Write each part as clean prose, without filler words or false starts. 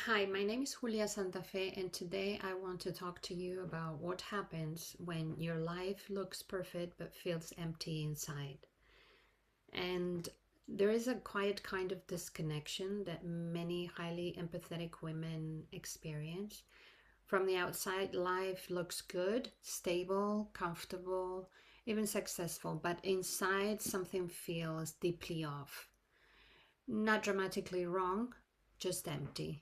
Hi, my name is Julia Santafé, and today I want to talk to you about what happens when your life looks perfect but feels empty inside. And there is a quiet kind of disconnection that many highly empathetic women experience. From the outside, life looks good, stable, comfortable, even successful, but inside, something feels deeply off. Not dramatically wrong, just empty.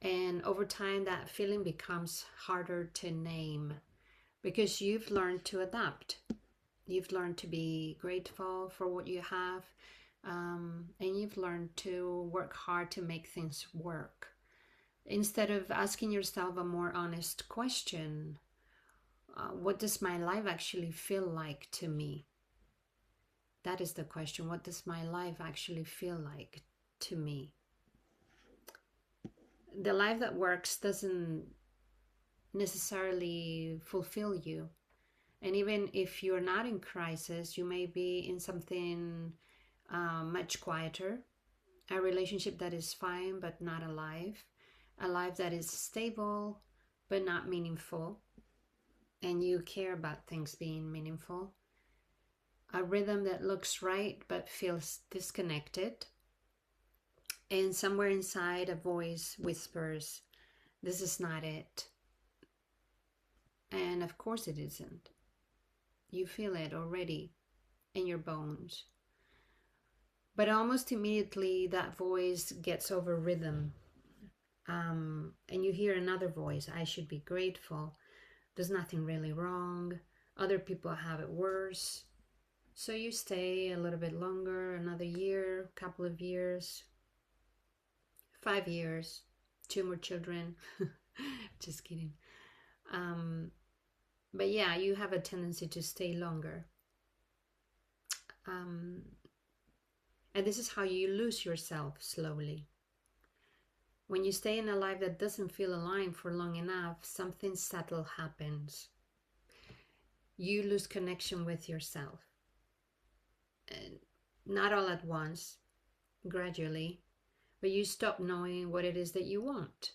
And over time, that feeling becomes harder to name because you've learned to adapt. You've learned to be grateful for what you have, and you've learned to work hard to make things work. Instead of asking yourself a more honest question, what does my life actually feel like to me? That is the question. What does my life actually feel like to me? The life that works doesn't necessarily fulfill you. And even if you're not in crisis, you may be in something much quieter, a relationship that is fine but not alive, a life that is stable but not meaningful, and you care about things being meaningful, a rhythm that looks right but feels disconnected, and somewhere inside a voice whispers, "This is not it." And of course it isn't. You feel it already in your bones. But almost immediately that voice gets overridden. And you hear another voice: "I should be grateful. There's nothing really wrong. Other people have it worse." So you stay a little bit longer, another year, couple of years, 5 years, two more children. Just kidding. Um, but yeah, you have a tendency to stay longer. Um, and this is how you lose yourself slowly. When you stay in a life that doesn't feel aligned for long enough, something subtle happens. You lose connection with yourself. And not all at once, gradually, but you stop knowing what it is that you want.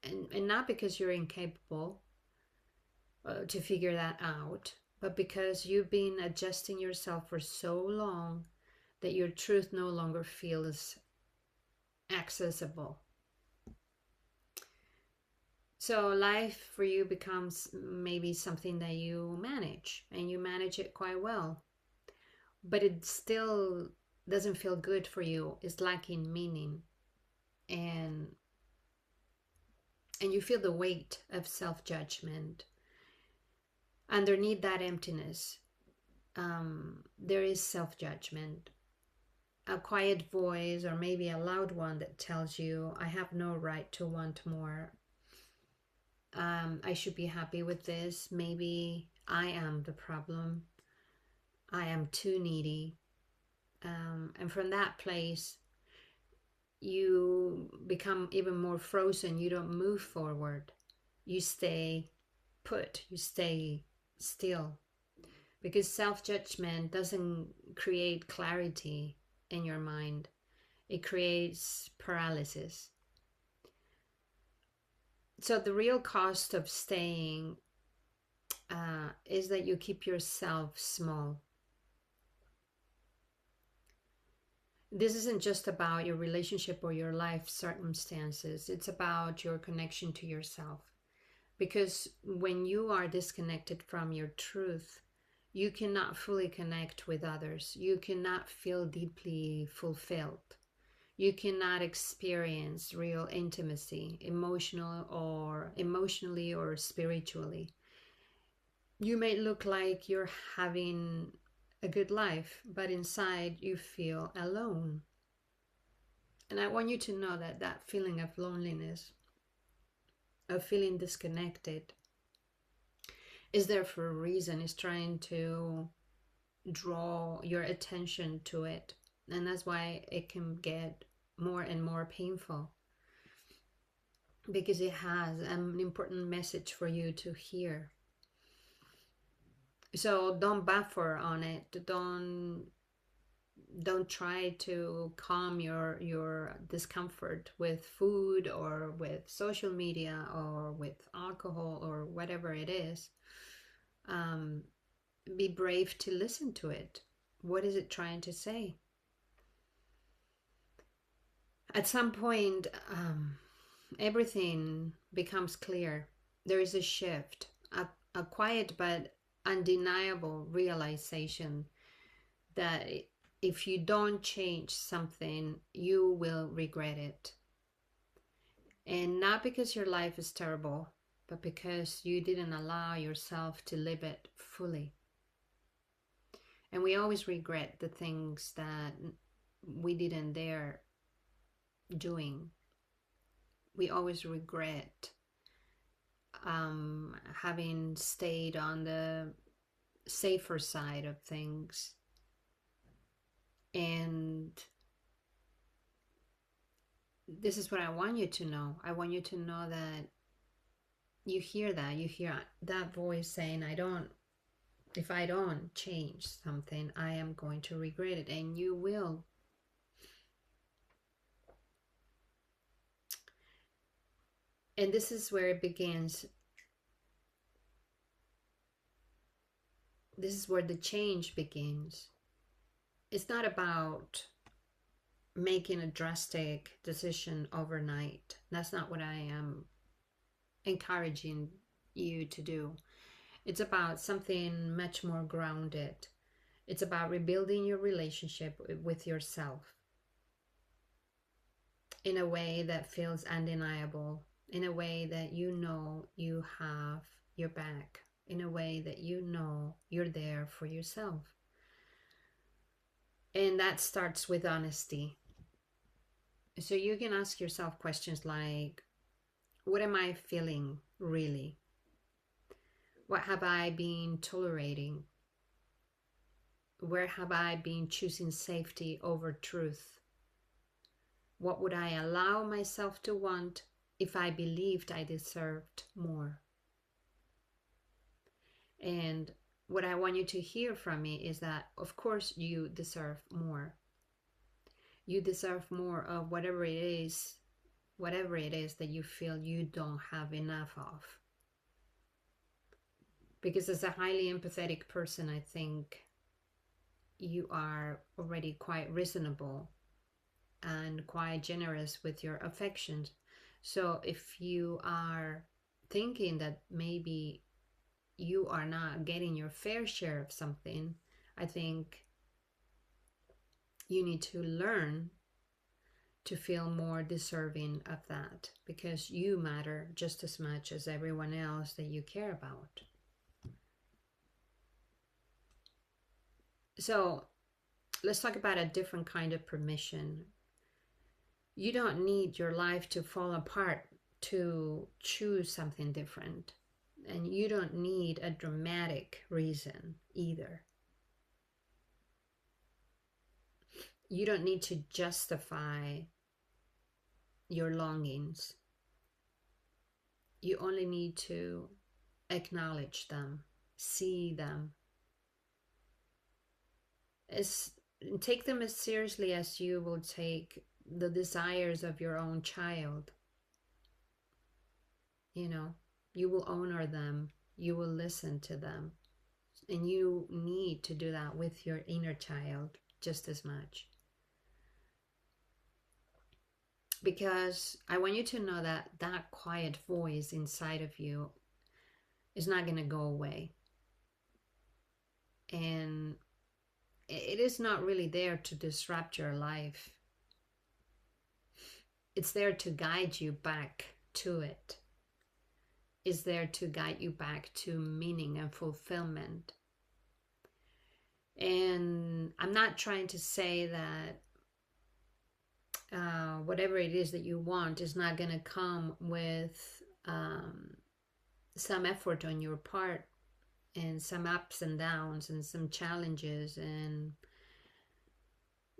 And not because you're incapable to figure that out, but because you've been adjusting yourself for so long that your truth no longer feels accessible. So life for you becomes maybe something that you manage, and you manage it quite well, but it still doesn't feel good for you. It's lacking meaning, and you feel the weight of self-judgment. Underneath that emptiness, there is self-judgment, a quiet voice or maybe a loud one that tells you, "I have no right to want more. I should be happy with this. Maybe I am the problem. I am too needy." And from that place, you become even more frozen. You don't move forward. You stay put. You stay still. Because self-judgment doesn't create clarity in your mind. It creates paralysis. So the real cost of staying is that you keep yourself small. This isn't just about your relationship or your life circumstances. It's about your connection to yourself. Because when you are disconnected from your truth, you cannot fully connect with others. You cannot feel deeply fulfilled. You cannot experience real intimacy, emotionally or spiritually. You may look like you're having a good life, but inside you feel alone. And I want you to know that that feeling of loneliness, of feeling disconnected, is there for a reason. It's trying to draw your attention to it. And that's why it can get more and more painful, because it has an important message for you to hear. So don't buffer on it. Don't Don't try to calm your discomfort with food or with social media or with alcohol or whatever it is. um, be brave to listen to it. What is it trying to say? At some point, everything becomes clear. There is a shift, a quiet but undeniable realization that if you don't change something, you will regret it. And not because your life is terrible, but because you didn't allow yourself to live it fully. And we always regret the things that we didn't dare doing. We always regret having stayed on the safer side of things. And this is what I want you to know. I want you to know that you hear that. You hear that voice saying, if I don't change something, I am going to regret it. And you will. And this is where it begins. This is where the change begins. It's not about making a drastic decision overnight. That's not what I am encouraging you to do. It's about something much more grounded. It's about rebuilding your relationship with yourself in a way that feels undeniable, in a way that you know you have your back, in a way that you know you're there for yourself. And that starts with honesty. So you can ask yourself questions like, what am I feeling really? What have I been tolerating? Where have I been choosing safety over truth? What would I allow myself to want if I believed I deserved more? And what I want you to hear from me is that, of course, you deserve more. You deserve more of whatever it is that you feel you don't have enough of. Because as a highly empathetic person, I think you are already quite reasonable and quite generous with your affections. So if you are thinking that maybe you are not getting your fair share of something, I think you need to learn to feel more deserving of that, because you matter just as much as everyone else that you care about. So let's talk about a different kind of permission. You don't need your life to fall apart to choose something different. And you don't need a dramatic reason either. You don't need to justify your longings. You only need to acknowledge them, see them, take them as seriously as you will take the desires of your own child. You know, you will honor them, you will listen to them, and you need to do that with your inner child just as much. Because I want you to know that that quiet voice inside of you is not going to go away. And it is not really there to disrupt your life. It's there to guide you back to it. It's there to guide you back to meaning and fulfillment. And I'm not trying to say that whatever it is that you want is not going to come with some effort on your part, and some ups and downs and some challenges. And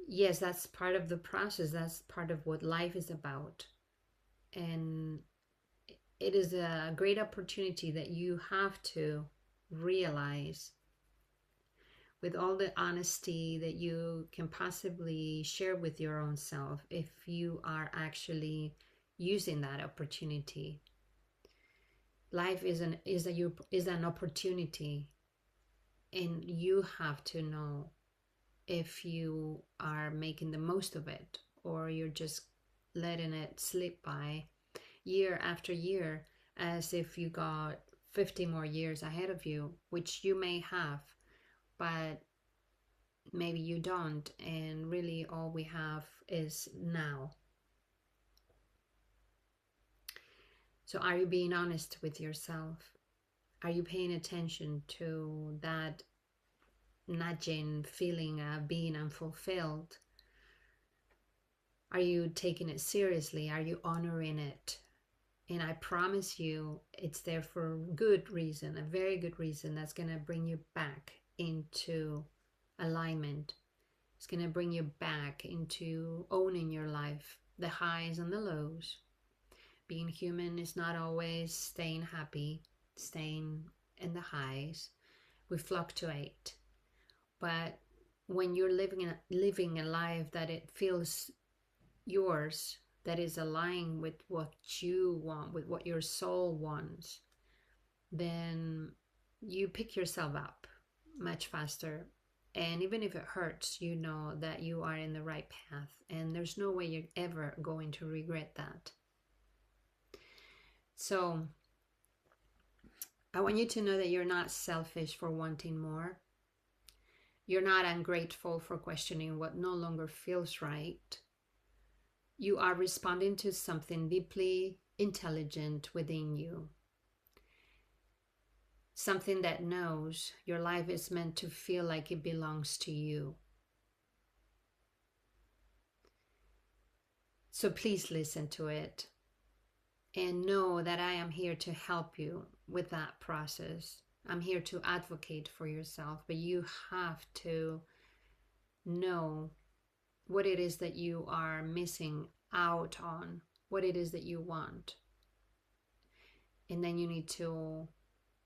yes, that's part of the process. That's part of what life is about. And it is a great opportunity that you have to realize with all the honesty that you can possibly share with your own self, if you are actually using that opportunity. Life is an opportunity, and you have to know if you are making the most of it, or you're just letting it slip by year after year as if you got 50 more years ahead of you, which you may have, but maybe you don't, and really all we have is now. So are you being honest with yourself? Are you paying attention to that nudging feeling of being unfulfilled? Are you taking it seriously? Are you honoring it? And I promise you, it's there for a good reason, a very good reason, that's going to bring you back into alignment. It's going to bring you back into owning your life, the highs and the lows. Being human is not always staying happy, staying in the highs. We fluctuate. But when you're living a life that it feels yours, that is aligned with what you want, with what your soul wants, then you pick yourself up much faster. And even if it hurts, you know that you are in the right path, and there's no way you're ever going to regret that. So I want you to know that you're not selfish for wanting more. You're not ungrateful for questioning what no longer feels right. You are responding to something deeply intelligent within you. Something that knows your life is meant to feel like it belongs to you. So please listen to it and know that I am here to help you with that process. I'm here to advocate for yourself, but you have to know what it is that you are missing out on, what it is that you want. And then you need to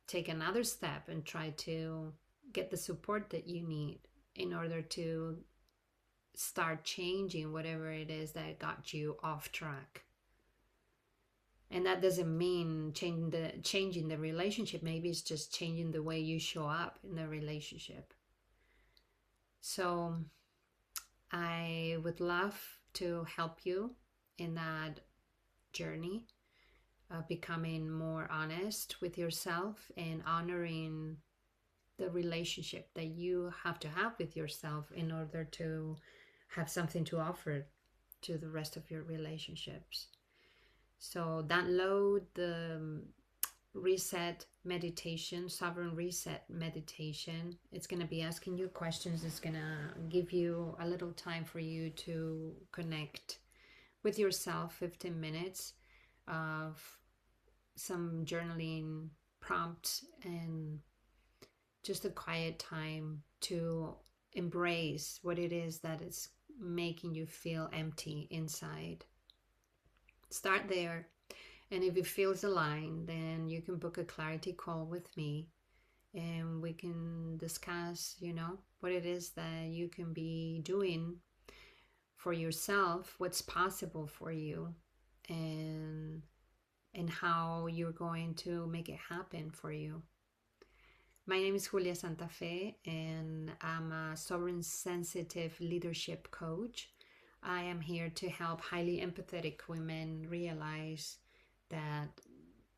take another step and try to get the support that you need in order to start changing whatever it is that got you off track. And that doesn't mean changing the relationship. Maybe it's just changing the way you show up in the relationship. So I would love to help you in that journey of becoming more honest with yourself and honoring the relationship that you have to have with yourself in order to have something to offer to the rest of your relationships. So download the reset meditation, sovereign reset meditation. It's going to be asking you questions. It's going to give you a little time for you to connect with yourself, 15 minutes of some journaling prompts and just a quiet time to embrace what it is that is making you feel empty inside. Start there, and if it feels aligned, then you can book a clarity call with me and we can discuss, what it is that you can be doing for yourself, what's possible for you, and how you're going to make it happen for you. My name is Julia Santafé, and I'm a sovereign sensitive leadership coach. I am here to help highly empathetic women realize that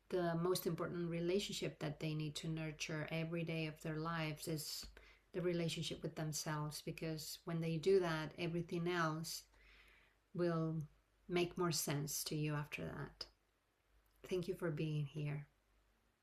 the most important relationship that they need to nurture every day of their lives is the relationship with themselves, because when they do that, everything else will make more sense to you after that. Thank you for being here.